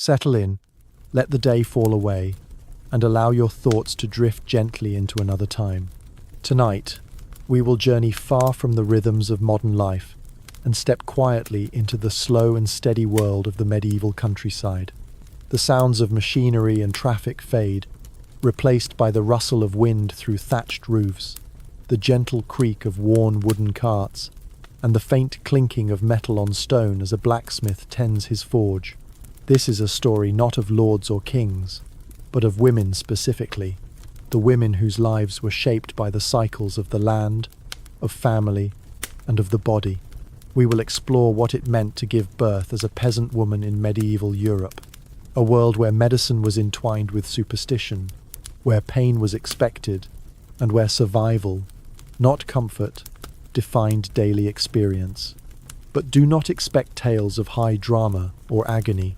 Settle in, let the day fall away, and allow your thoughts to drift gently into another time. Tonight, we will journey far from the rhythms of modern life and step quietly into the slow and steady world of the medieval countryside. The sounds of machinery and traffic fade, replaced by the rustle of wind through thatched roofs, the gentle creak of worn wooden carts, and the faint clinking of metal on stone as a blacksmith tends his forge. This is a story not of lords or kings, but of women specifically, the women whose lives were shaped by the cycles of the land, of family, and of the body. We will explore what it meant to give birth as a peasant woman in medieval Europe, a world where medicine was entwined with superstition, where pain was expected, and where survival, not comfort, defined daily experience. But do not expect tales of high drama or agony.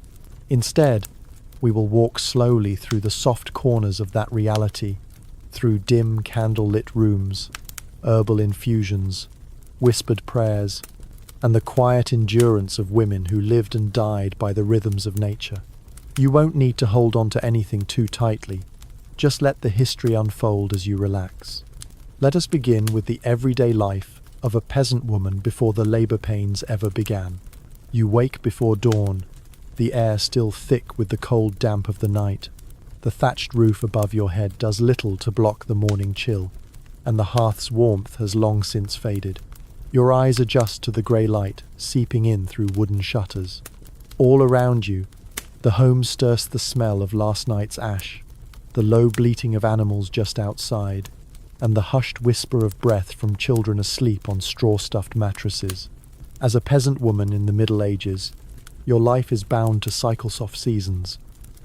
Instead, we will walk slowly through the soft corners of that reality, through dim candle-lit rooms, herbal infusions, whispered prayers, and the quiet endurance of women who lived and died by the rhythms of nature. You won't need to hold on to anything too tightly. Just let the history unfold as you relax. Let us begin with the everyday life of a peasant woman before the labor pains ever began. You wake before dawn, the air still thick with the cold damp of the night. The thatched roof above your head does little to block the morning chill, and the hearth's warmth has long since faded. Your eyes adjust to the grey light seeping in through wooden shutters. All around you, the home stirs the smell of last night's ash, the low bleating of animals just outside, and the hushed whisper of breath from children asleep on straw-stuffed mattresses. As a peasant woman in the Middle Ages, your life is bound to cycles of seasons,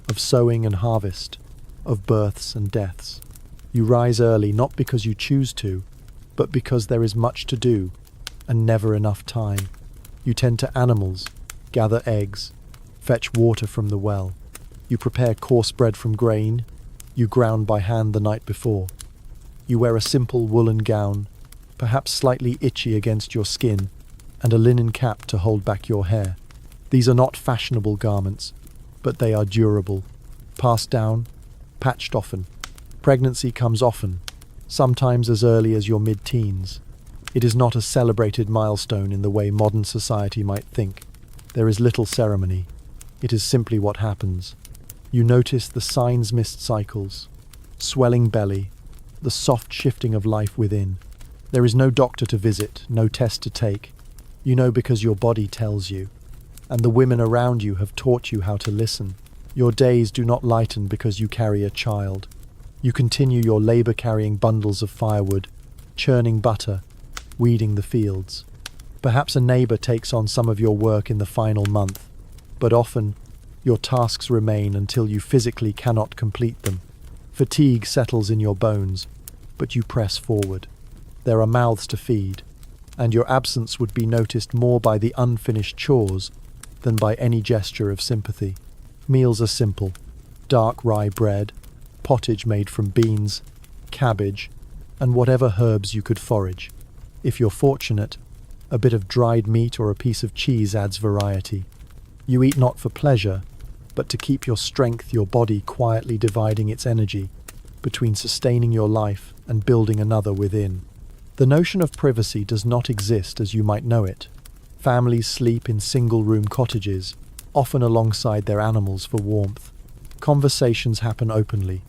of sowing and harvest, of births and deaths. You rise early not because you choose to, but because there is much to do, and never enough time. You tend to animals, gather eggs, fetch water from the well. You prepare coarse bread from grain, you ground by hand the night before. You wear a simple woolen gown, perhaps slightly itchy against your skin, and a linen cap to hold back your hair. These are not fashionable garments, but they are durable, passed down, patched often. Pregnancy comes often, sometimes as early as your mid-teens. It is not a celebrated milestone in the way modern society might think. There is little ceremony. It is simply what happens. You notice the signs missed cycles, swelling belly, the soft shifting of life within. There is no doctor to visit, no test to take. You know because your body tells you, and the women around you have taught you how to listen. Your days do not lighten because you carry a child. You continue your labor carrying bundles of firewood, churning butter, weeding the fields. Perhaps a neighbor takes on some of your work in the final month, but often your tasks remain until you physically cannot complete them. Fatigue settles in your bones, but you press forward. There are mouths to feed, and your absence would be noticed more by the unfinished chores than by any gesture of sympathy. Meals are simple: dark rye bread, pottage made from beans, cabbage, and whatever herbs you could forage. If you're fortunate, a bit of dried meat or a piece of cheese adds variety. You eat not for pleasure, but to keep your strength, your body quietly dividing its energy between sustaining your life and building another within. The notion of privacy does not exist as you might know it. Families sleep in single-room cottages, often alongside their animals for warmth. Conversations happen openly,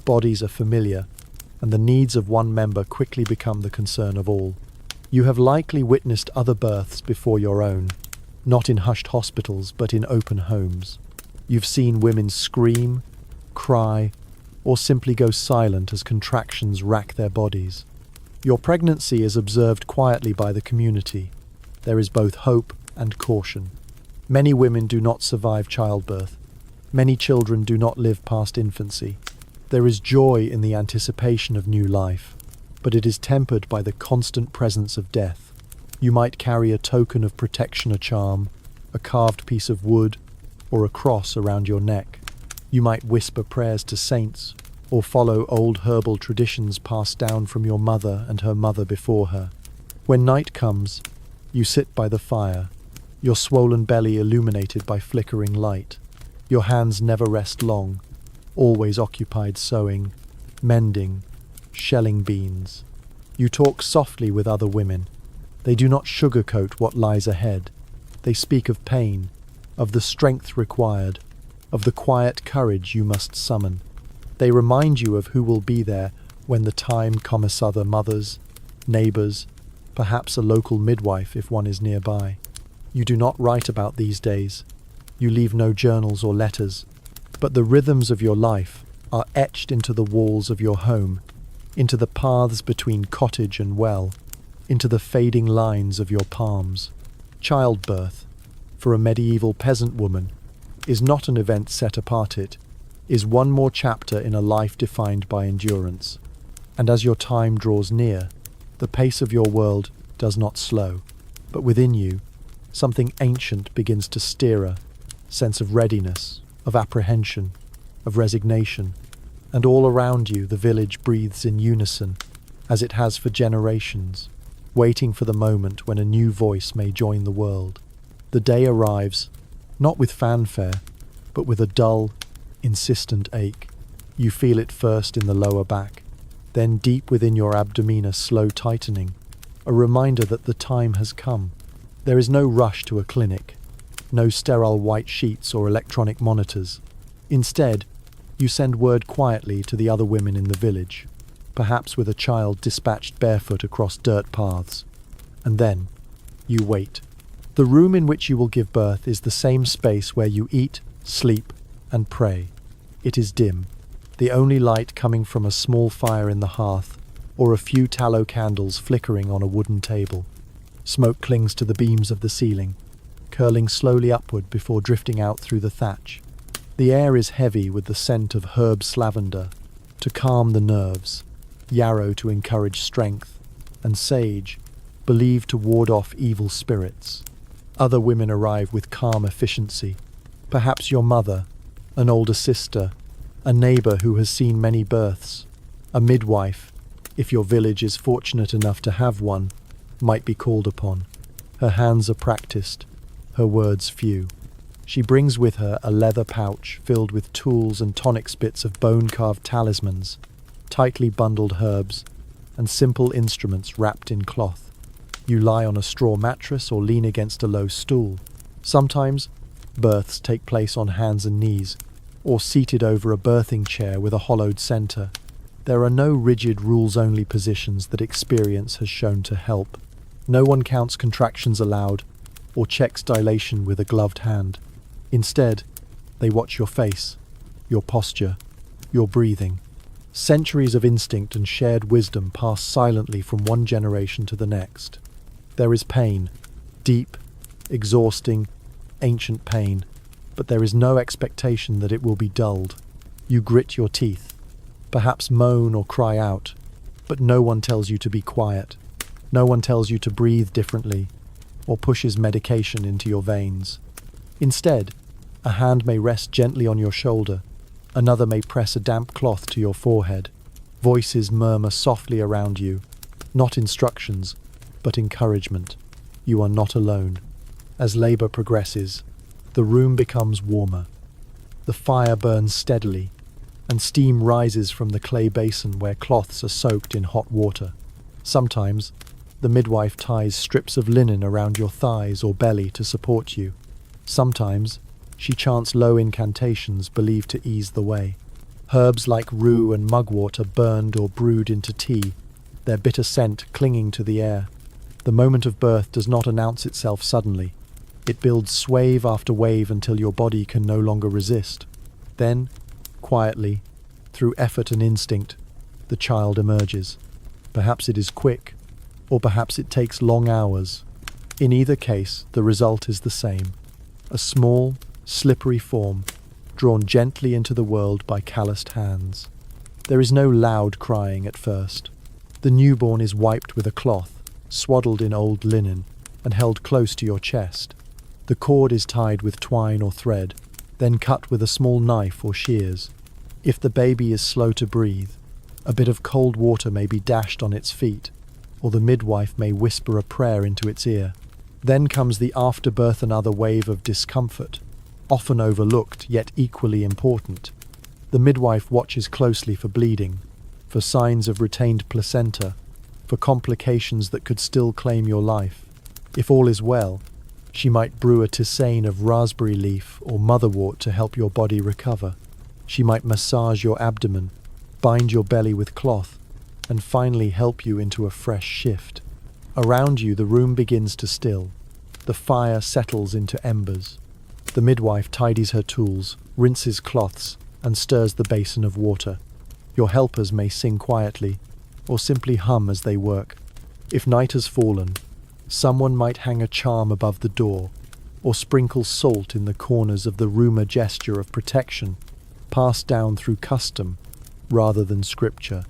bodies are familiar, and the needs of one member quickly become the concern of all. You have likely witnessed other births before your own, not in hushed hospitals but in open homes. You've seen women scream, cry, or simply go silent as contractions rack their bodies. Your pregnancy is observed quietly by the community. There is both hope and caution. Many women do not survive childbirth. Many children do not live past infancy. There is joy in the anticipation of new life, but it is tempered by the constant presence of death. You might carry a token of protection, a charm, a carved piece of wood, or a cross around your neck. You might whisper prayers to saints, or follow old herbal traditions passed down from your mother and her mother before her. When night comes, you sit by the fire, your swollen belly illuminated by flickering light. Your hands never rest long, always occupied sewing, mending, shelling beans. You talk softly with other women. They do not sugarcoat what lies ahead. They speak of pain, of the strength required, of the quiet courage you must summon. They remind you of who will be there when the time comes, other mothers, neighbors, perhaps a local midwife if one is nearby. You do not write about these days. You leave no journals or letters, but the rhythms of your life are etched into the walls of your home, into the paths between cottage and well, into the fading lines of your palms. Childbirth, for a medieval peasant woman, is not an event set apart. It is one more chapter in a life defined by endurance. And as your time draws near, the pace of your world does not slow, but within you, something ancient begins to stir, a sense of readiness, of apprehension, of resignation, and all around you the village breathes in unison, as it has for generations, waiting for the moment when a new voice may join the world. The day arrives, not with fanfare, but with a dull, insistent ache. You feel it first in the lower back, then deep within your abdomen, a slow tightening, a reminder that the time has come. There is no rush to a clinic, no sterile white sheets or electronic monitors. Instead, you send word quietly to the other women in the village, perhaps with a child dispatched barefoot across dirt paths. And then, you wait. The room in which you will give birth is the same space where you eat, sleep, and pray. It is dim, the only light coming from a small fire in the hearth or a few tallow candles flickering on a wooden table. Smoke clings to the beams of the ceiling, curling slowly upward before drifting out through the thatch. The air is heavy with the scent of herbs lavender to calm the nerves, yarrow to encourage strength, and sage, believed to ward off evil spirits. Other women arrive with calm efficiency. Perhaps your mother, an older sister, a neighbor who has seen many births, a midwife, if your village is fortunate enough to have one, might be called upon. Her hands are practiced, her words few. She brings with her a leather pouch filled with tools and tonic spits of bone-carved talismans, tightly bundled herbs, and simple instruments wrapped in cloth. You lie on a straw mattress or lean against a low stool. Sometimes, births take place on hands and knees, or seated over a birthing chair with a hollowed center. There are no rigid rules-only positions that experience has shown to help. No one counts contractions aloud, or checks dilation with a gloved hand. Instead, they watch your face, your posture, your breathing. Centuries of instinct and shared wisdom pass silently from one generation to the next. There is pain, deep, exhausting, ancient pain, but there is no expectation that it will be dulled. You grit your teeth, perhaps moan or cry out, but no one tells you to be quiet. No one tells you to breathe differently, or pushes medication into your veins. Instead, a hand may rest gently on your shoulder, another may press a damp cloth to your forehead. Voices murmur softly around you, not instructions, but encouragement. You are not alone. As labor progresses, the room becomes warmer. The fire burns steadily, and steam rises from the clay basin where cloths are soaked in hot water. Sometimes, the midwife ties strips of linen around your thighs or belly to support you. Sometimes, she chants low incantations believed to ease the way. Herbs like rue and mugwort are burned or brewed into tea, their bitter scent clinging to the air. The moment of birth does not announce itself suddenly. It builds wave after wave until your body can no longer resist. Then, quietly, through effort and instinct, the child emerges. Perhaps it is quick, or perhaps it takes long hours. In either case, the result is the same. A small, slippery form, drawn gently into the world by calloused hands. There is no loud crying at first. The newborn is wiped with a cloth, swaddled in old linen, and held close to your chest. The cord is tied with twine or thread, then cut with a small knife or shears. If the baby is slow to breathe, a bit of cold water may be dashed on its feet, or the midwife may whisper a prayer into its ear. Then comes the afterbirth, another wave of discomfort. often overlooked yet equally important. The midwife watches closely for bleeding, for signs of retained placenta, for complications that could still claim your life. If all is well, she might brew a tisane of raspberry leaf or motherwort to help your body recover. She might massage your abdomen, bind your belly with cloth, and finally help you into a fresh shift. Around you, the room begins to still. The fire settles into embers. The midwife tidies her tools, rinses cloths, and stirs the basin of water. Your helpers may sing quietly, or simply hum as they work. If night has fallen, someone might hang a charm above the door, or sprinkle salt in the corners of the room, a gesture of protection, passed down through custom rather than scripture.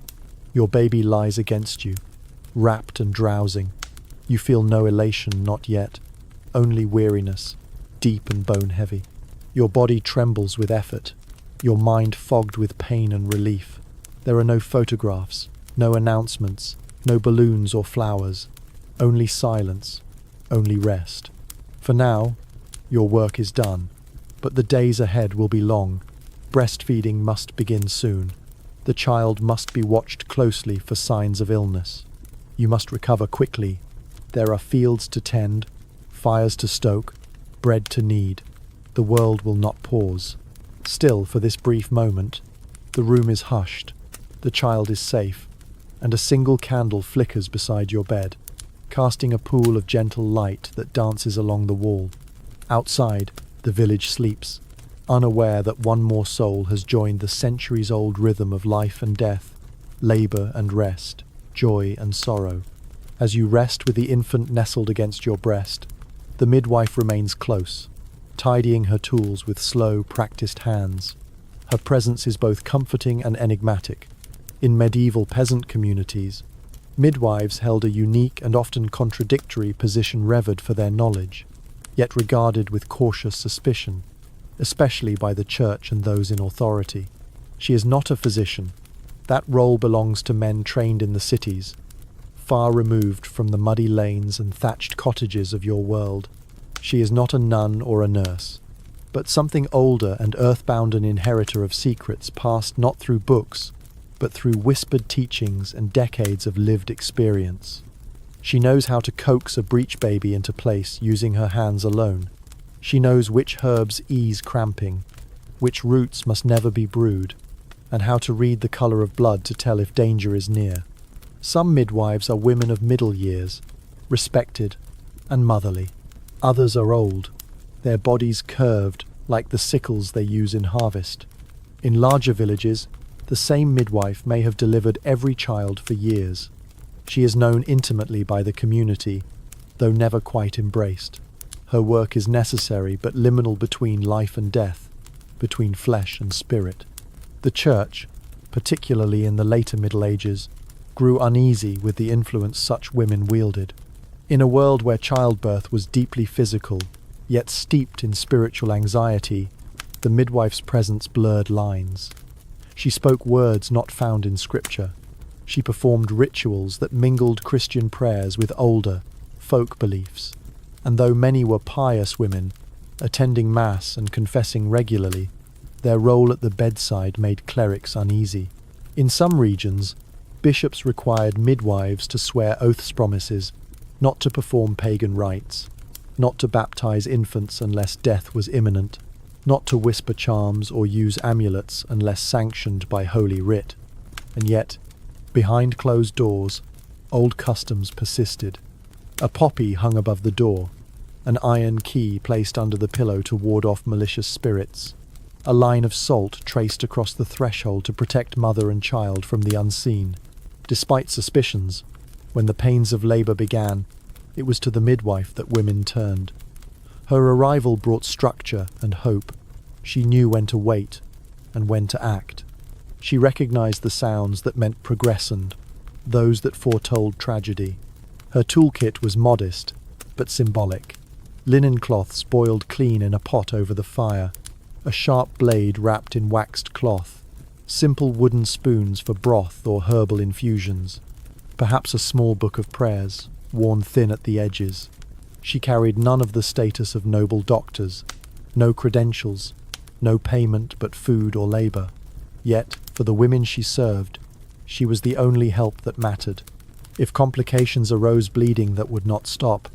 Your baby lies against you, wrapped and drowsing. You feel no elation, not yet, only weariness, deep and bone-heavy. Your body trembles with effort, your mind fogged with pain and relief. There are no photographs, no announcements, no balloons or flowers, only silence, only rest. For now, your work is done, but the days ahead will be long. Breastfeeding must begin soon. The child must be watched closely for signs of illness. You must recover quickly. There are fields to tend, fires to stoke, bread to knead. The world will not pause. Still, for this brief moment, the room is hushed, the child is safe, and a single candle flickers beside your bed, casting a pool of gentle light that dances along the wall. Outside, the village sleeps, unaware that one more soul has joined the centuries-old rhythm of life and death, labor and rest, joy and sorrow. As you rest with the infant nestled against your breast, the midwife remains close, tidying her tools with slow, practiced hands. Her presence is both comforting and enigmatic. In medieval peasant communities, midwives held a unique and often contradictory position, revered for their knowledge, yet regarded with cautious suspicion, especially by the church and those in authority. She is not a physician. That role belongs to men trained in the cities, far removed from the muddy lanes and thatched cottages of your world. She is not a nun or a nurse, but something older and earthbound, an inheritor of secrets passed not through books, but through whispered teachings and decades of lived experience. She knows how to coax a breech baby into place using her hands alone. She knows which herbs ease cramping, which roots must never be brewed, and how to read the color of blood to tell if danger is near. Some midwives are women of middle years, respected and motherly. Others are old, their bodies curved like the sickles they use in harvest. In larger villages, the same midwife may have delivered every child for years. She is known intimately by the community, though never quite embraced. Her work is necessary but liminal between life and death, between flesh and spirit. The church, particularly in the later Middle Ages, grew uneasy with the influence such women wielded. In a world where childbirth was deeply physical, yet steeped in spiritual anxiety, the midwife's presence blurred lines. She spoke words not found in scripture. She performed rituals that mingled Christian prayers with older, folk beliefs. And though many were pious women, attending Mass and confessing regularly, their role at the bedside made clerics uneasy. In some regions, bishops required midwives to swear oaths promises, not to perform pagan rites, not to baptize infants unless death was imminent, not to whisper charms or use amulets unless sanctioned by holy writ. And yet, behind closed doors, old customs persisted. A poppy hung above the door, an iron key placed under the pillow to ward off malicious spirits, a line of salt traced across the threshold to protect mother and child from the unseen. Despite suspicions, when the pains of labor began, it was to the midwife that women turned. Her arrival brought structure and hope. She knew when to wait and when to act. She recognized the sounds that meant progression, those that foretold tragedy. Her toolkit was modest, but symbolic. Linen cloths boiled clean in a pot over the fire, a sharp blade wrapped in waxed cloth, simple wooden spoons for broth or herbal infusions, perhaps a small book of prayers, worn thin at the edges. She carried none of the status of noble doctors, No credentials, no payment but food or labor. Yet, for the women she served, she was the only help that mattered. If complications arose, bleeding that would not stop,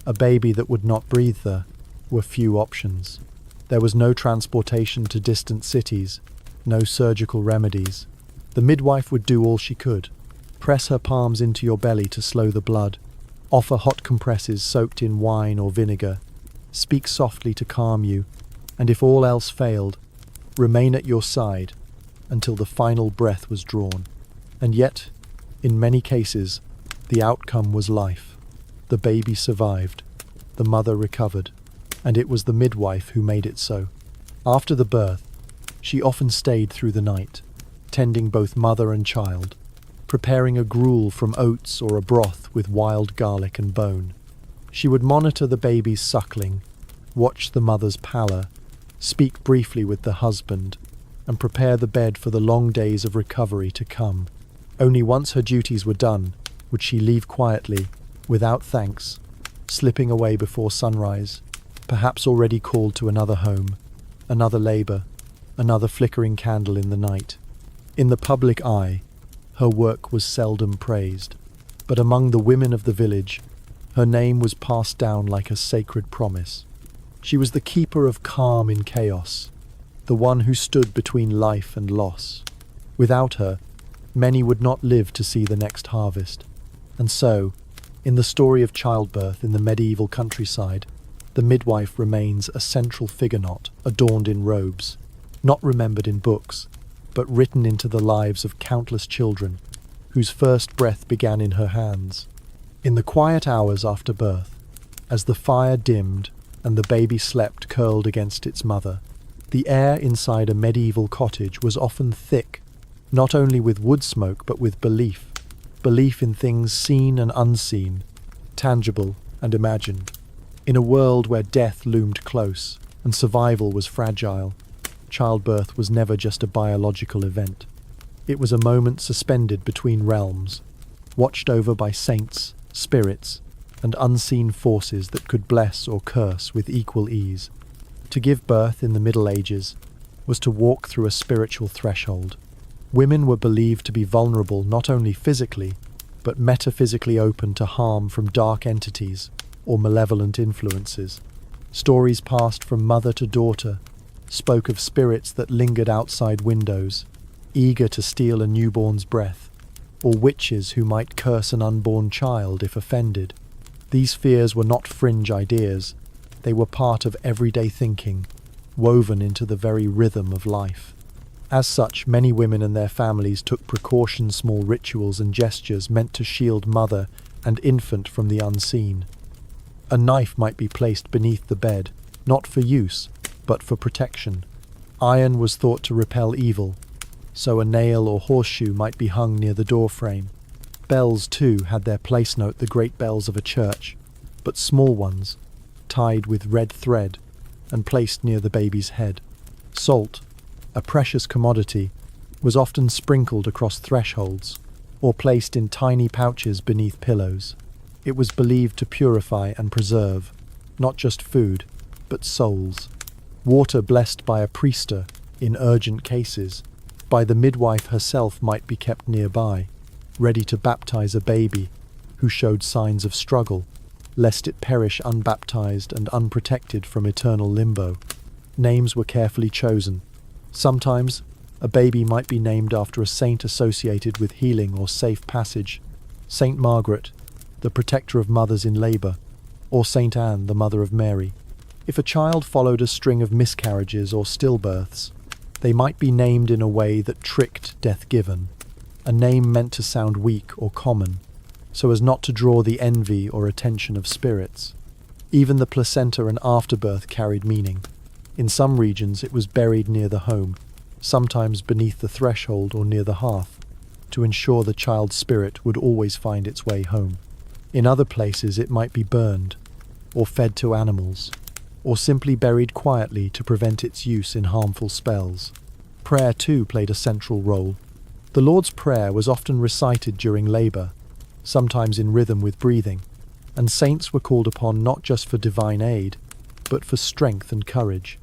a baby that would not breathe, there were few options. There was no transportation to distant cities, no surgical remedies. The midwife would do all she could. Press her palms into your belly to slow the blood, offer hot compresses soaked in wine or vinegar, speak softly to calm you, and if all else failed, remain at your side until the final breath was drawn. And yet, in many cases, the outcome was life. The baby survived, the mother recovered, and it was the midwife who made it so. After the birth, she often stayed through the night, tending both mother and child, preparing a gruel from oats or a broth with wild garlic and bone. She would monitor the baby's suckling, watch the mother's pallor, speak briefly with the husband, and prepare the bed for the long days of recovery to come. Only once her duties were done would she leave quietly, without thanks, slipping away before sunrise, perhaps already called to another home, another labor, another flickering candle in the night. In the public eye, her work was seldom praised, but among the women of the village, her name was passed down like a sacred promise. She was the keeper of calm in chaos, the one who stood between life and loss. Without her, many would not live to see the next harvest. And so, in the story of childbirth in the medieval countryside, the midwife remains a central figure, not adorned in robes, not remembered in books, but written into the lives of countless children whose first breath began in her hands. In the quiet hours after birth, as the fire dimmed and the baby slept curled against its mother, the air inside a medieval cottage was often thick, not only with wood smoke but with belief in things seen and unseen, tangible and imagined. In a world where death loomed close and survival was fragile, childbirth was never just a biological event. It was a moment suspended between realms, watched over by saints, spirits, and unseen forces that could bless or curse with equal ease. To give birth in the Middle Ages was to walk through a spiritual threshold. Women were believed to be vulnerable not only physically, but metaphysically open to harm from dark entities or malevolent influences. Stories passed from mother to daughter spoke of spirits that lingered outside windows, eager to steal a newborn's breath, or witches who might curse an unborn child if offended. These fears were not fringe ideas, they were part of everyday thinking, woven into the very rhythm of life. As such, many women and their families took precautions, small rituals and gestures meant to shield mother and infant from the unseen. A knife might be placed beneath the bed, not for use, but for protection. Iron was thought to repel evil, so a nail or horseshoe might be hung near the doorframe. Bells, too, had their place, note the great bells of a church, but small ones, tied with red thread and placed near the baby's head. Salt, a precious commodity, was often sprinkled across thresholds or placed in tiny pouches beneath pillows. It was believed to purify and preserve, not just food, but souls. Water blessed by a priester in urgent cases, by the midwife herself, might be kept nearby, ready to baptize a baby who showed signs of struggle, lest it perish unbaptized and unprotected from eternal limbo. Names were carefully chosen. Sometimes, a baby might be named after a saint associated with healing or safe passage. Saint Margaret, the protector of mothers in labor, or Saint Anne, the mother of Mary. If a child followed a string of miscarriages or stillbirths, they might be named in a way that tricked death given, a name meant to sound weak or common, so as not to draw the envy or attention of spirits. Even the placenta and afterbirth carried meaning. In some regions it was buried near the home, sometimes beneath the threshold or near the hearth, to ensure the child's spirit would always find its way home. In other places it might be burned, or fed to animals, or simply buried quietly to prevent its use in harmful spells. Prayer too played a central role. The Lord's Prayer was often recited during labor, sometimes in rhythm with breathing, and saints were called upon not just for divine aid, but for strength and courage.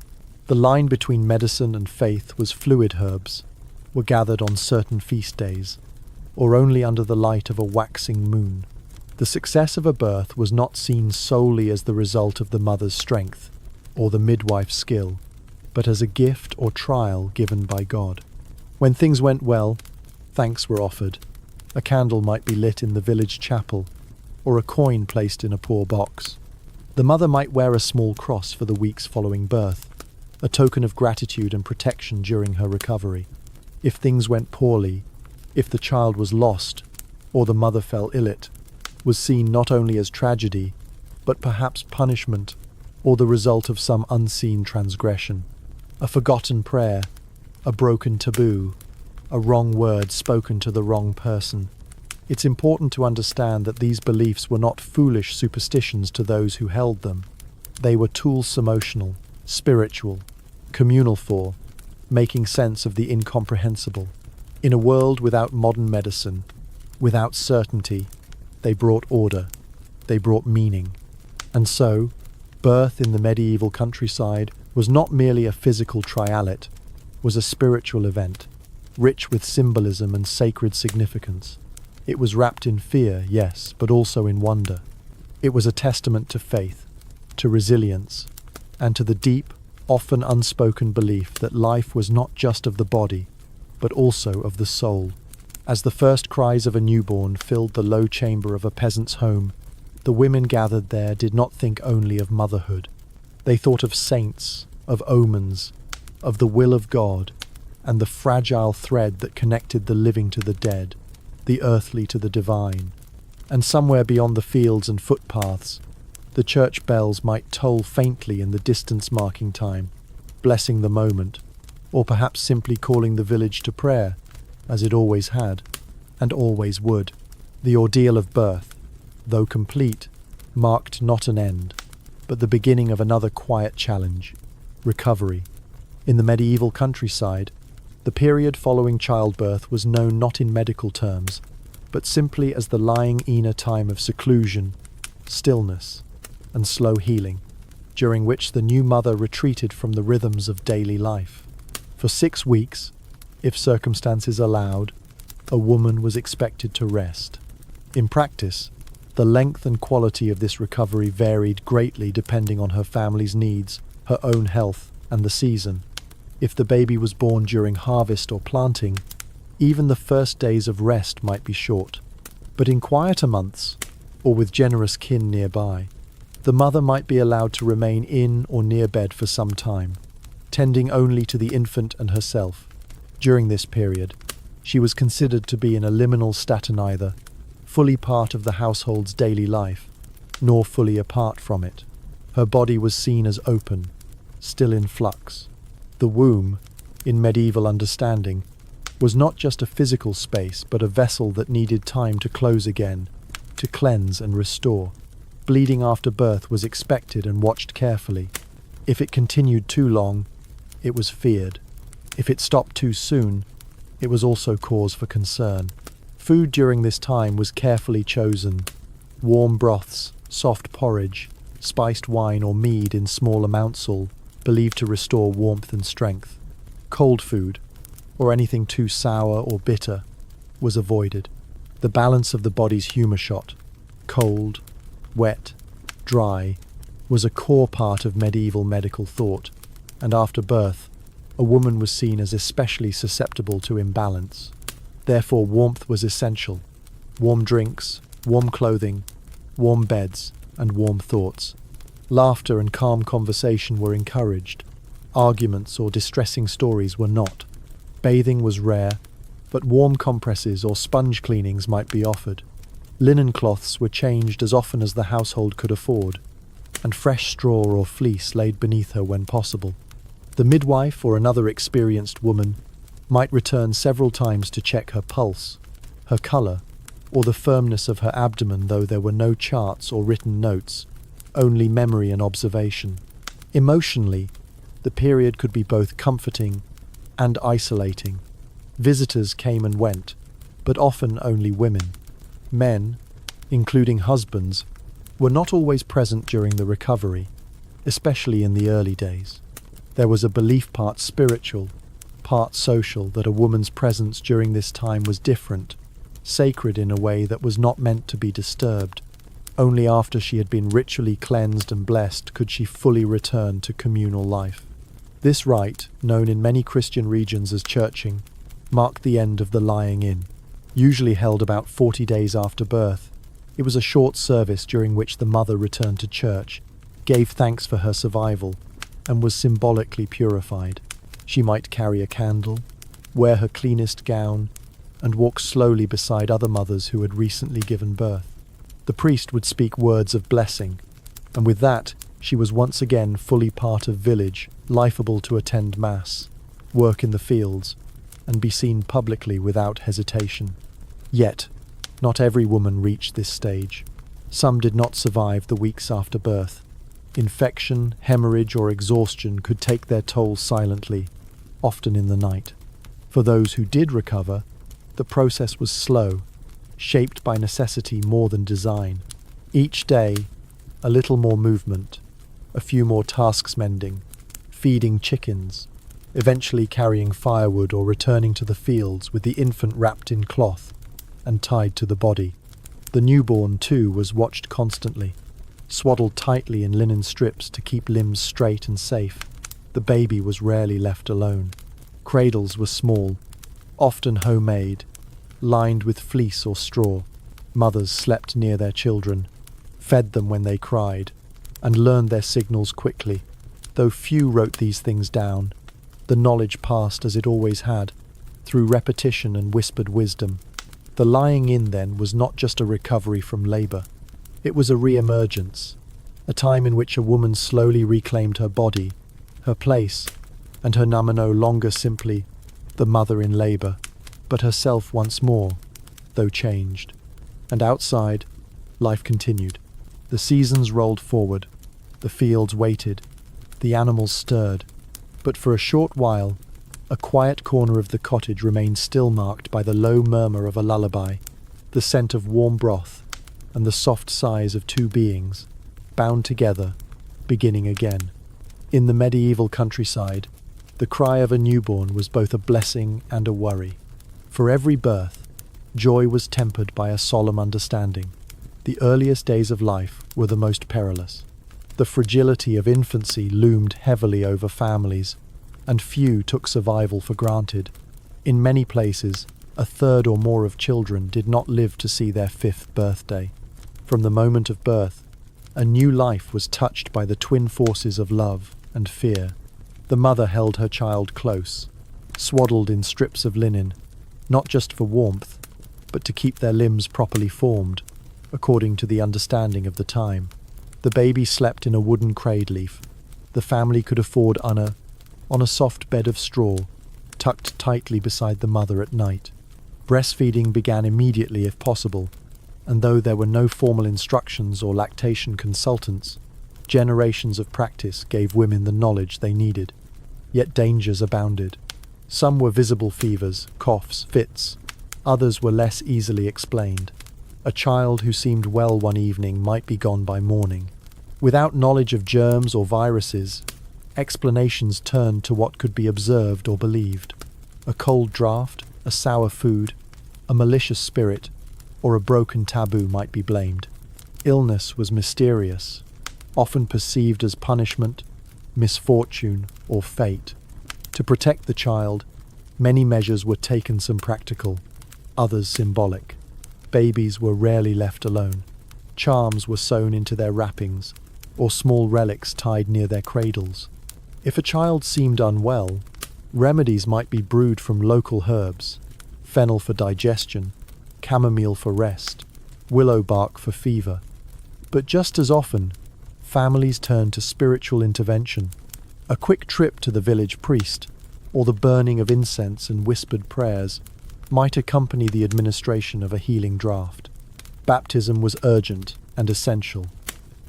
The line between medicine and faith was fluid. Herbs were gathered on certain feast days, or only under the light of a waxing moon. The success of a birth was not seen solely as the result of the mother's strength or the midwife's skill, but as a gift or trial given by God. When things went well, thanks were offered. A candle might be lit in the village chapel, or a coin placed in a poor box. The mother might wear a small cross for the weeks following birth, a token of gratitude and protection during her recovery. If things went poorly, if the child was lost, or the mother fell ill, it was seen not only as tragedy, but perhaps punishment, or the result of some unseen transgression. A forgotten prayer, a broken taboo, a wrong word spoken to the wrong person. It's important to understand that these beliefs were not foolish superstitions to those who held them. They were tools, emotional, spiritual, communal, for making sense of the incomprehensible. In a world without modern medicine, without certainty, they brought order, they brought meaning. And so, birth in the medieval countryside was not merely a physical trialet, was a spiritual event, rich with symbolism and sacred significance. It was wrapped in fear, yes, but also in wonder. It was a testament to faith, to resilience, and to the deep, often unspoken belief that life was not just of the body, but also of the soul. As the first cries of a newborn filled the low chamber of a peasant's home, the women gathered there did not think only of motherhood. They thought of saints, of omens, of the will of God, and the fragile thread that connected the living to the dead, the earthly to the divine. And somewhere beyond the fields and footpaths, the church bells might toll faintly in the distance, marking time, blessing the moment, or perhaps simply calling the village to prayer, as it always had, and always would. The ordeal of birth, though complete, marked not an end, but the beginning of another quiet challenge: recovery. In the medieval countryside, the period following childbirth was known not in medical terms, but simply as the lying-in time of seclusion, stillness, and slow healing, during which the new mother retreated from the rhythms of daily life. For 6 weeks, if circumstances allowed, a woman was expected to rest. In practice, the length and quality of this recovery varied greatly depending on her family's needs, her own health, and the season. If the baby was born during harvest or planting, even the first days of rest might be short. But in quieter months, or with generous kin nearby, the mother might be allowed to remain in or near bed for some time, tending only to the infant and herself. During this period, she was considered to be in a liminal state, neither fully part of the household's daily life, nor fully apart from it. Her body was seen as open, still in flux. The womb, in medieval understanding, was not just a physical space, but a vessel that needed time to close again, to cleanse and restore. Bleeding after birth was expected and watched carefully. If it continued too long, it was feared. If it stopped too soon, it was also cause for concern. Food during this time was carefully chosen. Warm broths, soft porridge, spiced wine or mead in small amounts, all believed to restore warmth and strength. Cold food, or anything too sour or bitter, was avoided. The balance of the body's humour shot, cold, wet, dry, was a core part of medieval medical thought, and after birth, a woman was seen as especially susceptible to imbalance. Therefore, warmth was essential. Warm drinks, warm clothing, warm beds, and warm thoughts. Laughter and calm conversation were encouraged. Arguments or distressing stories were not. Bathing was rare, but warm compresses or sponge cleanings might be offered. Linen cloths were changed as often as the household could afford, and fresh straw or fleece laid beneath her when possible. The midwife or another experienced woman might return several times to check her pulse, her colour, or the firmness of her abdomen, though there were no charts or written notes, only memory and observation. Emotionally, the period could be both comforting and isolating. Visitors came and went, but often only women. Men, including husbands, were not always present during the recovery, especially in the early days. There was a belief part spiritual, part social that a woman's presence during this time was different, sacred in a way that was not meant to be disturbed. Only after she had been ritually cleansed and blessed could she fully return to communal life. This rite, known in many Christian regions as churching, marked the end of the lying in. Usually held about 40 days after birth, it was a short service during which the mother returned to church, gave thanks for her survival, and was symbolically purified. She might carry a candle, wear her cleanest gown, and walk slowly beside other mothers who had recently given birth. The priest would speak words of blessing, and with that, she was once again fully part of village, lifeable to attend mass, work in the fields, and be seen publicly without hesitation. Yet, not every woman reached this stage. Some did not survive the weeks after birth. Infection, hemorrhage, or exhaustion could take their toll silently, often in the night. For those who did recover, the process was slow, shaped by necessity more than design. Each day, a little more movement, a few more tasks mending, feeding chickens, eventually carrying firewood or returning to the fields with the infant wrapped in cloth and tied to the body. The newborn, too, was watched constantly, swaddled tightly in linen strips to keep limbs straight and safe. The baby was rarely left alone. Cradles were small, often homemade, lined with fleece or straw. Mothers slept near their children, fed them when they cried, and learned their signals quickly. Though few wrote these things down, the knowledge passed as it always had, through repetition and whispered wisdom. The lying in, then, was not just a recovery from labour. It was a re-emergence, a time in which a woman slowly reclaimed her body, her place, and her number no longer simply the mother in labour, but herself once more, though changed. And outside, life continued. The seasons rolled forward, the fields waited, the animals stirred, but for a short while, a quiet corner of the cottage remained still, marked by the low murmur of a lullaby, the scent of warm broth, and the soft sighs of two beings, bound together, beginning again. In the medieval countryside, the cry of a newborn was both a blessing and a worry. For every birth, joy was tempered by a solemn understanding. The earliest days of life were the most perilous. The fragility of infancy loomed heavily over families, and few took survival for granted. In many places, a third or more of children did not live to see their 5th birthday. From the moment of birth, a new life was touched by the twin forces of love and fear. The mother held her child close, swaddled in strips of linen, not just for warmth, but to keep their limbs properly formed, according to the understanding of the time. The baby slept in a wooden cradle-leaf. The family could afford on a soft bed of straw, tucked tightly beside the mother at night. Breastfeeding began immediately if possible, and though there were no formal instructions or lactation consultants, generations of practice gave women the knowledge they needed. Yet dangers abounded. Some were visible fevers, coughs, fits. Others were less easily explained. A child who seemed well one evening might be gone by morning. Without knowledge of germs or viruses, explanations turned to what could be observed or believed. A cold draught, a sour food, a malicious spirit, or a broken taboo might be blamed. Illness was mysterious, often perceived as punishment, misfortune, or fate. To protect the child, many measures were taken, some practical, others symbolic. Babies were rarely left alone. Charms were sewn into their wrappings, or small relics tied near their cradles. If a child seemed unwell, remedies might be brewed from local herbs: fennel for digestion, chamomile for rest, willow bark for fever. But just as often, families turned to spiritual intervention. A quick trip to the village priest, or the burning of incense and whispered prayers, might accompany the administration of a healing draught. Baptism was urgent and essential.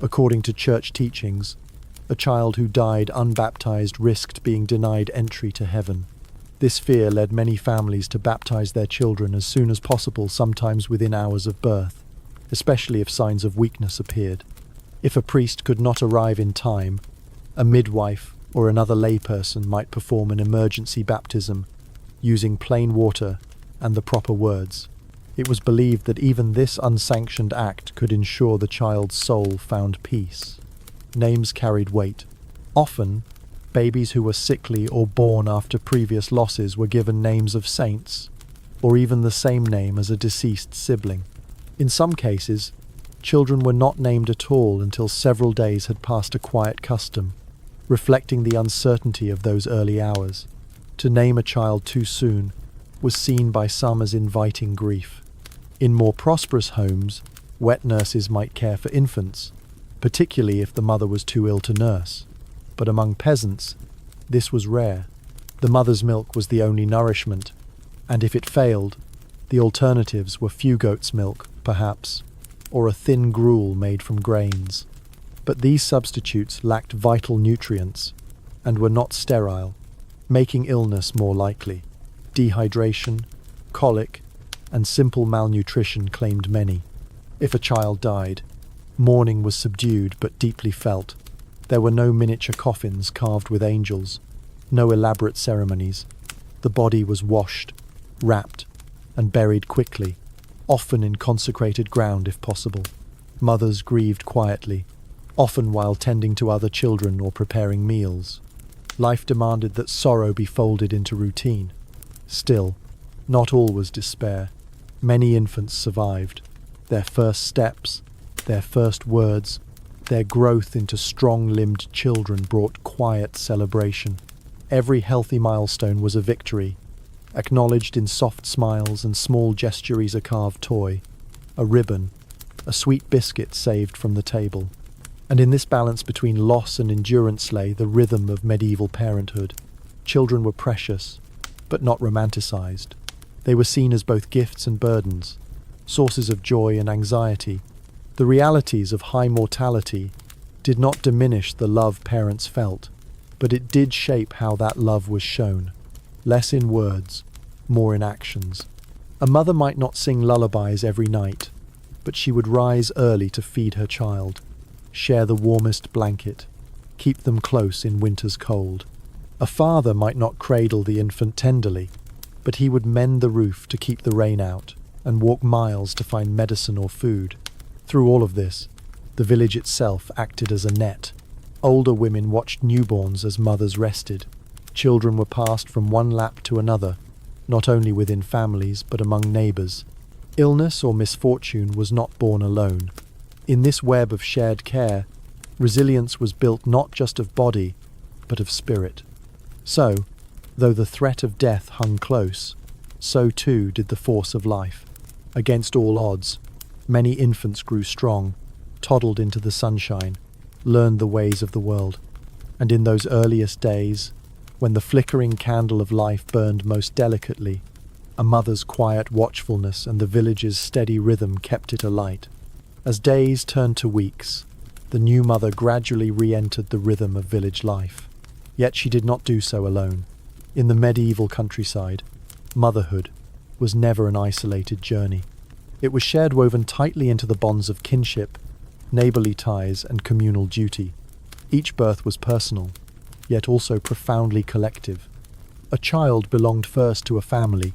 According to church teachings, a child who died unbaptized risked being denied entry to heaven. This fear led many families to baptize their children as soon as possible, sometimes within hours of birth, especially if signs of weakness appeared. If a priest could not arrive in time, a midwife or another layperson might perform an emergency baptism using plain water and the proper words. It was believed that even this unsanctioned act could ensure the child's soul found peace. Names carried weight. Often, babies who were sickly or born after previous losses were given names of saints, or even the same name as a deceased sibling. In some cases, children were not named at all until several days had passed, a quiet custom, reflecting the uncertainty of those early hours. To name a child too soon was seen by some as inviting grief. In more prosperous homes, wet nurses might care for infants, particularly if the mother was too ill to nurse. But among peasants, this was rare. The mother's milk was the only nourishment, and if it failed, the alternatives were few goat's milk, perhaps, or a thin gruel made from grains. But these substitutes lacked vital nutrients and were not sterile, making illness more likely. Dehydration, colic, and simple malnutrition claimed many. If a child died, mourning was subdued but deeply felt. There were no miniature coffins carved with angels, no elaborate ceremonies. The body was washed, wrapped, and buried quickly, often in consecrated ground if possible. Mothers grieved quietly, often while tending to other children or preparing meals. Life demanded that sorrow be folded into routine. Still, not all was despair. Many infants survived. Their first steps, their first words, their growth into strong-limbed children brought quiet celebration. Every healthy milestone was a victory, acknowledged in soft smiles and small gestures, a carved toy, a ribbon, a sweet biscuit saved from the table. And in this balance between loss and endurance lay the rhythm of medieval parenthood. Children were precious, but not romanticized. They were seen as both gifts and burdens, sources of joy and anxiety. The realities of high mortality did not diminish the love parents felt, but it did shape how that love was shown. Less in words, more in actions. A mother might not sing lullabies every night, but she would rise early to feed her child, share the warmest blanket, keep them close in winter's cold. A father might not cradle the infant tenderly, but he would mend the roof to keep the rain out and walk miles to find medicine or food. Through all of this, the village itself acted as a net. Older women watched newborns as mothers rested. Children were passed from one lap to another, not only within families but among neighbors. Illness or misfortune was not born alone. In this web of shared care, resilience was built not just of body, but of spirit. So, though the threat of death hung close, so too did the force of life. Against all odds, many infants grew strong, toddled into the sunshine, learned the ways of the world. And in those earliest days, when the flickering candle of life burned most delicately, a mother's quiet watchfulness and the village's steady rhythm kept it alight. As days turned to weeks, the new mother gradually re-entered the rhythm of village life. Yet she did not do so alone. In the medieval countryside, motherhood was never an isolated journey. It was shared, woven tightly into the bonds of kinship, neighborly ties, and communal duty. Each birth was personal, yet also profoundly collective. A child belonged first to a family,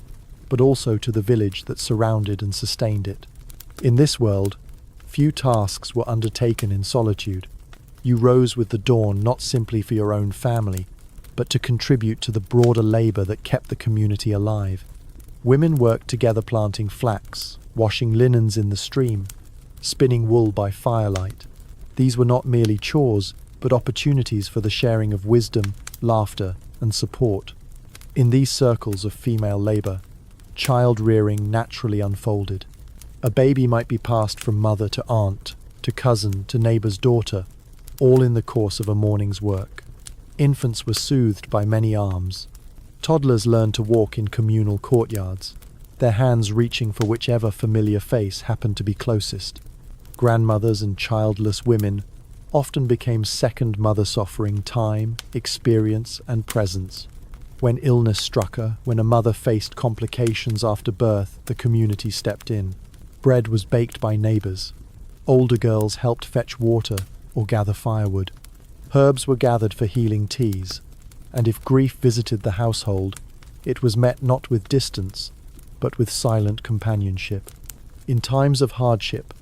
but also to the village that surrounded and sustained it. In this world, few tasks were undertaken in solitude. You rose with the dawn not simply for your own family, but to contribute to the broader labor that kept the community alive. Women worked together planting flax, washing linens in the stream, spinning wool by firelight. These were not merely chores, but opportunities for the sharing of wisdom, laughter, and support. In these circles of female labor, child rearing naturally unfolded. A baby might be passed from mother to aunt, to cousin, to neighbor's daughter, all in the course of a morning's work. Infants were soothed by many arms. Toddlers learned to walk in communal courtyards, their hands reaching for whichever familiar face happened to be closest. Grandmothers and childless women often became second mothers, offering time, experience, and presence. When illness struck her, when a mother faced complications after birth, the community stepped in. Bread was baked by neighbors. Older girls helped fetch water or gather firewood. Herbs were gathered for healing teas, and if grief visited the household, it was met not with distance, but with silent companionship. In times of hardship,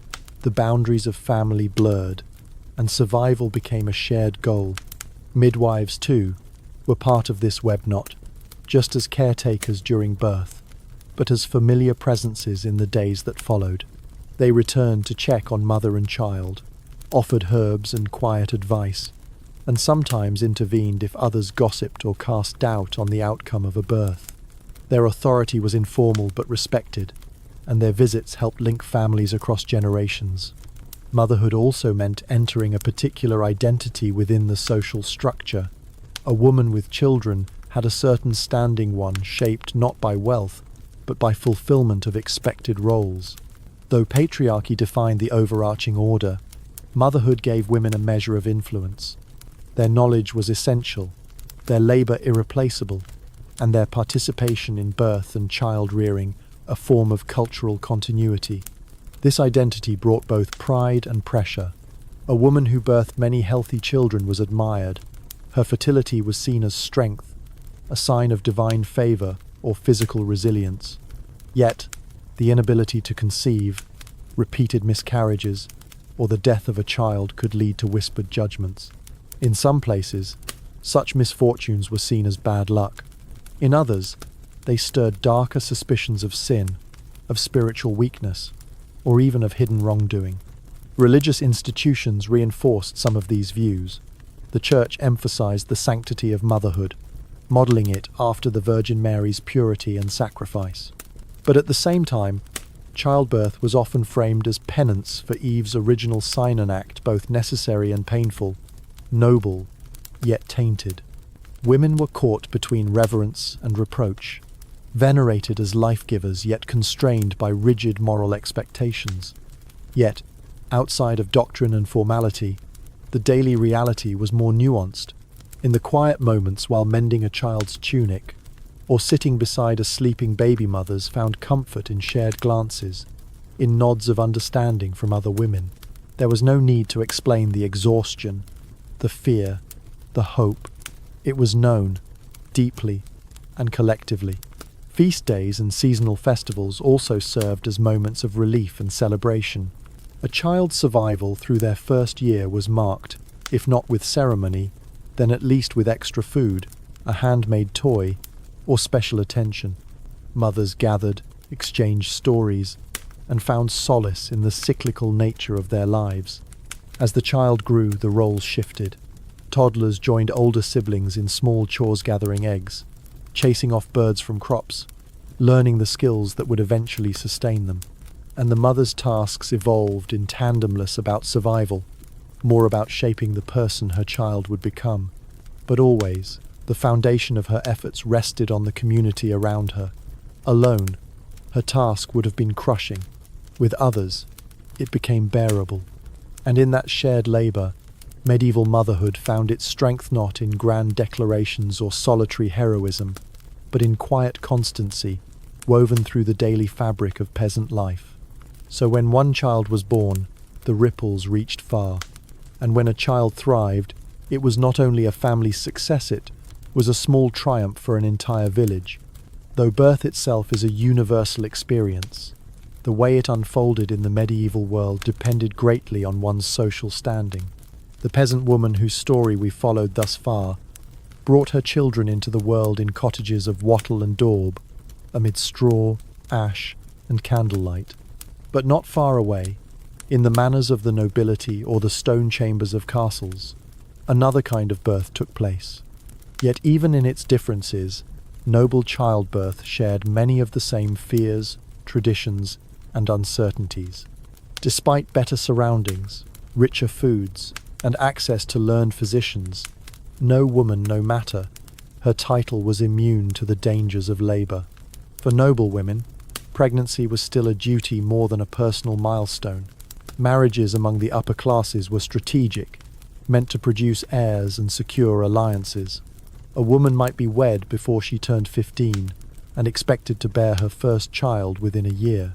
the boundaries of family blurred, and survival became a shared goal. Midwives, too, were part of this web knot, just as caretakers during birth, but as familiar presences in the days that followed. They returned to check on mother and child, offered herbs and quiet advice, and sometimes intervened if others gossiped or cast doubt on the outcome of a birth. Their authority was informal but respected, and their visits helped link families across generations. Motherhood also meant entering a particular identity within the social structure. A woman with children had a certain standing, one shaped not by wealth, but by fulfillment of expected roles. Though patriarchy defined the overarching order, motherhood gave women a measure of influence. Their knowledge was essential, their labor irreplaceable, and their participation in birth and child-rearing a form of cultural continuity. This identity brought both pride and pressure. A woman who birthed many healthy children was admired. Her fertility was seen as strength, a sign of divine favor or physical resilience. Yet, the inability to conceive, repeated miscarriages, or the death of a child could lead to whispered judgments. In some places, such misfortunes were seen as bad luck. In others, they stirred darker suspicions of sin, of spiritual weakness, or even of hidden wrongdoing. Religious institutions reinforced some of these views. The Church emphasized the sanctity of motherhood, modeling it after the Virgin Mary's purity and sacrifice. But at the same time, childbirth was often framed as penance for Eve's original sign-on act, both necessary and painful, noble, yet tainted. Women were caught between reverence and reproach, venerated as life-givers yet constrained by rigid moral expectations. Yet, outside of doctrine and formality, the daily reality was more nuanced. In the quiet moments while mending a child's tunic, or sitting beside a sleeping baby, mothers found comfort in shared glances, in nods of understanding from other women. There was no need to explain the exhaustion, the fear, the hope. It was known, deeply and collectively. Feast days and seasonal festivals also served as moments of relief and celebration. A child's survival through their first year was marked, if not with ceremony, then at least with extra food, a handmade toy, or special attention. Mothers gathered, exchanged stories, and found solace in the cyclical nature of their lives. As the child grew, the roles shifted. Toddlers joined older siblings in small chores, gathering eggs, chasing off birds from crops, learning the skills that would eventually sustain them. And the mother's tasks evolved in tandem, less about survival, more about shaping the person her child would become. But always, the foundation of her efforts rested on the community around her. Alone, her task would have been crushing. With others, it became bearable. And in that shared labor, medieval motherhood found its strength not in grand declarations or solitary heroism, but in quiet constancy, woven through the daily fabric of peasant life. So when one child was born, the ripples reached far. And when a child thrived, it was not only a family's success, it was a small triumph for an entire village. Though birth itself is a universal experience, the way it unfolded in the medieval world depended greatly on one's social standing. The peasant woman whose story we followed thus far brought her children into the world in cottages of wattle and daub, amid straw, ash, and candlelight. But not far away, in the manors of the nobility or the stone chambers of castles, another kind of birth took place. Yet even in its differences, noble childbirth shared many of the same fears, traditions, and uncertainties. Despite better surroundings, richer foods, and access to learned physicians, no woman, no matter her title, was immune to the dangers of labor. For noble women, pregnancy was still a duty more than a personal milestone. Marriages among the upper classes were strategic, meant to produce heirs and secure alliances. A woman might be wed before she turned 15 and expected to bear her first child within a year.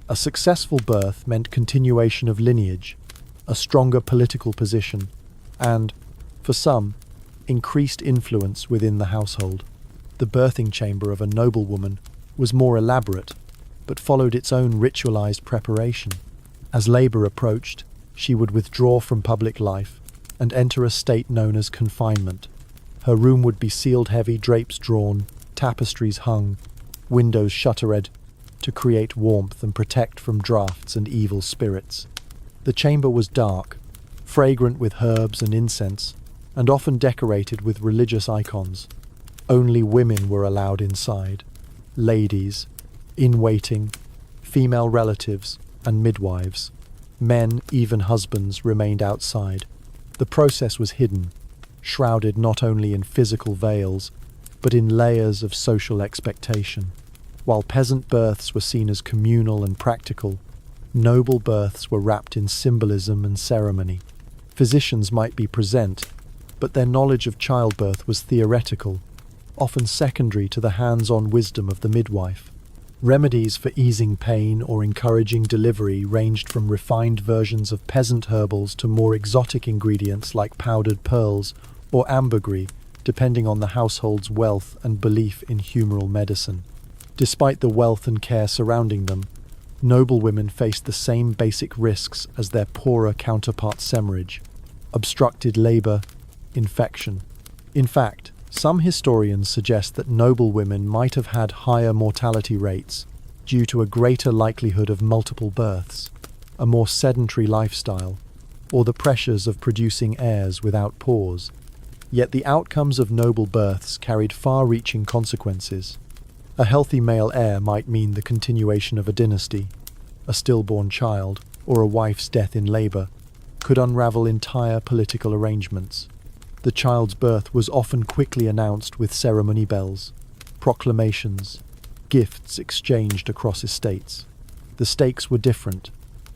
A successful birth meant continuation of lineage, a stronger political position, and, For some, increased influence within the household. The birthing chamber of a noblewoman was more elaborate, but followed its own ritualized preparation. As labor approached, she would withdraw from public life and enter a state known as confinement. Her room would be sealed heavy, drapes drawn, tapestries hung, windows shuttered to create warmth and protect from drafts and evil spirits. The chamber was dark, fragrant with herbs and incense, and often decorated with religious icons. Only women were allowed inside. Ladies, in-waiting, female relatives, and midwives. Men, even husbands, remained outside. The process was hidden, shrouded not only in physical veils, but in layers of social expectation. While peasant births were seen as communal and practical, noble births were wrapped in symbolism and ceremony. Physicians might be present, but their knowledge of childbirth was theoretical, often secondary to the hands-on wisdom of the midwife. Remedies for easing pain or encouraging delivery ranged from refined versions of peasant herbals to more exotic ingredients like powdered pearls or ambergris, depending on the household's wealth and belief in humoral medicine. Despite the wealth and care surrounding them, noblewomen faced the same basic risks as their poorer counterparts: hemorrhage, obstructed labor, infection. In fact, some historians suggest that noblewomen might have had higher mortality rates due to a greater likelihood of multiple births, a more sedentary lifestyle, or the pressures of producing heirs without pause. Yet the outcomes of noble births carried far-reaching consequences. A healthy male heir might mean the continuation of a dynasty. A stillborn child, or a wife's death in labor, could unravel entire political arrangements. The child's birth was often quickly announced with ceremony bells, proclamations, gifts exchanged across estates. The stakes were different,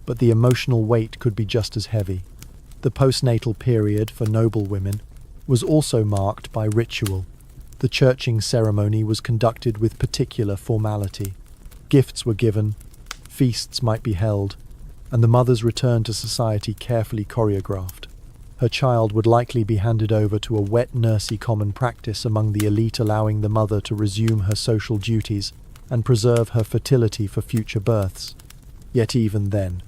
but the emotional weight could be just as heavy. The postnatal period for noblewomen was also marked by ritual. The churching ceremony was conducted with particular formality. Gifts were given, feasts might be held, and the mother's return to society carefully choreographed. Her child would likely be handed over to a wet nursey, common practice among the elite, allowing the mother to resume her social duties and preserve her fertility for future births. Yet even then,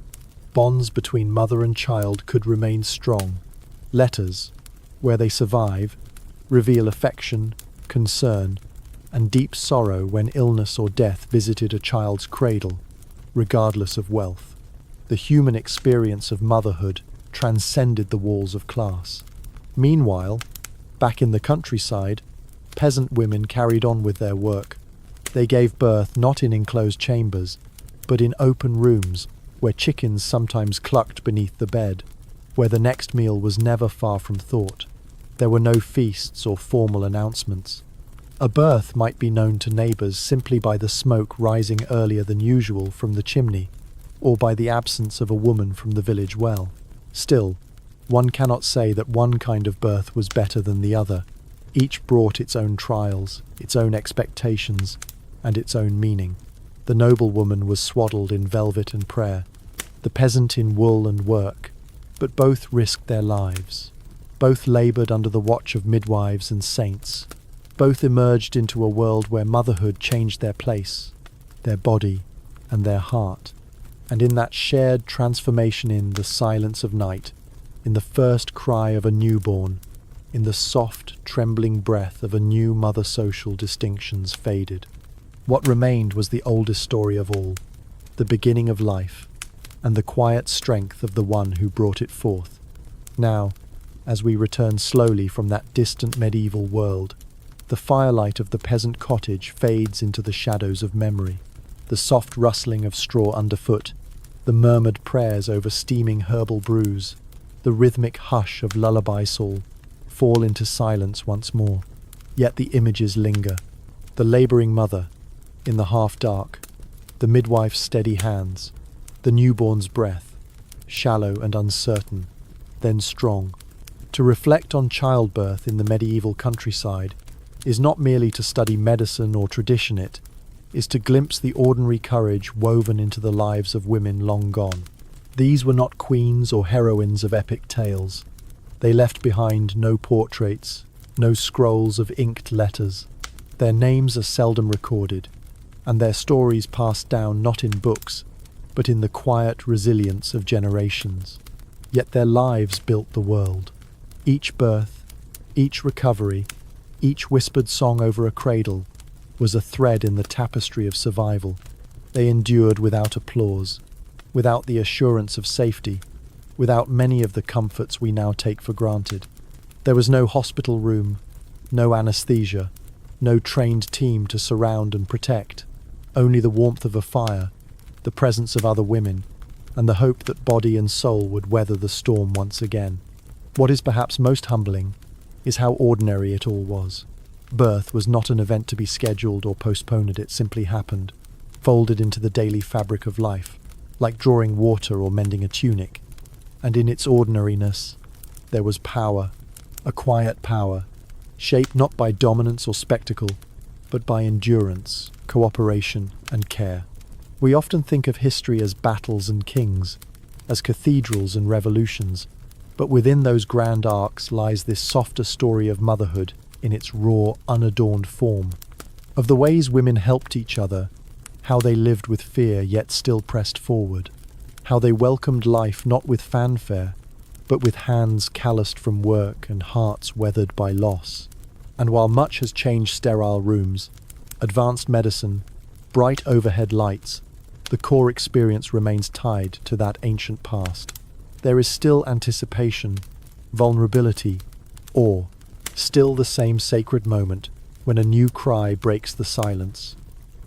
bonds between mother and child could remain strong. Letters, where they survive, reveal affection, concern, and deep sorrow when illness or death visited a child's cradle, regardless of wealth. The human experience of motherhood transcended the walls of class. Meanwhile, back in the countryside, peasant women carried on with their work. They gave birth not in enclosed chambers, but in open rooms where chickens sometimes clucked beneath the bed, where the next meal was never far from thought. There were no feasts or formal announcements. A birth might be known to neighbors simply by the smoke rising earlier than usual from the chimney, or by the absence of a woman from the village well. Still, one cannot say that one kind of birth was better than the other. Each brought its own trials, its own expectations, and its own meaning. The noblewoman was swaddled in velvet and prayer, the peasant in wool and work, but both risked their lives. Both labored under the watch of midwives and saints. Both emerged into a world where motherhood changed their place, their body, and their heart. And in that shared transformation, in the silence of night, in the first cry of a newborn, in the soft, trembling breath of a new mother, social distinctions faded. What remained was the oldest story of all, the beginning of life, and the quiet strength of the one who brought it forth. Now, as we return slowly from that distant medieval world, the firelight of the peasant cottage fades into the shadows of memory. The soft rustling of straw underfoot, the murmured prayers over steaming herbal brews, the rhythmic hush of lullaby soul fall into silence once more. Yet the images linger. The labouring mother, in the half-dark, the midwife's steady hands, the newborn's breath, shallow and uncertain, then strong. To reflect on childbirth in the medieval countryside is not merely to study medicine or tradition, it is to glimpse the ordinary courage woven into the lives of women long gone. These were not queens or heroines of epic tales. They left behind no portraits, no scrolls of inked letters. Their names are seldom recorded, and their stories passed down not in books, but in the quiet resilience of generations. Yet their lives built the world. Each birth, each recovery, each whispered song over a cradle was a thread in the tapestry of survival. They endured without applause, without the assurance of safety, without many of the comforts we now take for granted. There was no hospital room, no anesthesia, no trained team to surround and protect, only the warmth of a fire, the presence of other women, and the hope that body and soul would weather the storm once again. What is perhaps most humbling is how ordinary it all was. Birth was not an event to be scheduled or postponed, it simply happened, folded into the daily fabric of life, like drawing water or mending a tunic. And in its ordinariness, there was power, a quiet power, shaped not by dominance or spectacle, but by endurance, cooperation, and care. We often think of history as battles and kings, as cathedrals and revolutions, but within those grand arcs lies this softer story of motherhood in its raw, unadorned form, of the ways women helped each other, how they lived with fear yet still pressed forward, how they welcomed life not with fanfare, but with hands calloused from work and hearts weathered by loss. And while much has changed sterile rooms, advanced medicine, bright overhead lights, the core experience remains tied to that ancient past. There is still anticipation, vulnerability, awe, still the same sacred moment when a new cry breaks the silence,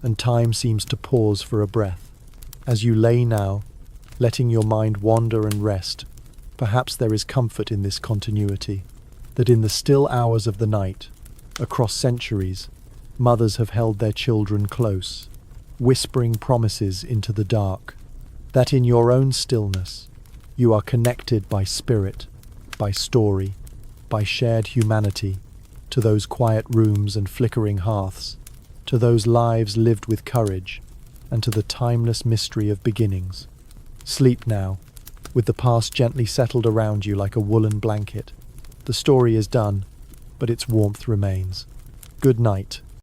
and time seems to pause for a breath. As you lay now, letting your mind wander and rest, perhaps there is comfort in this continuity, that in the still hours of the night, across centuries, mothers have held their children close, whispering promises into the dark, that in your own stillness, you are connected by spirit, by story, by shared humanity, to those quiet rooms and flickering hearths, to those lives lived with courage, and to the timeless mystery of beginnings. Sleep now, with the past gently settled around you like a woolen blanket. The story is done, but its warmth remains. Good night.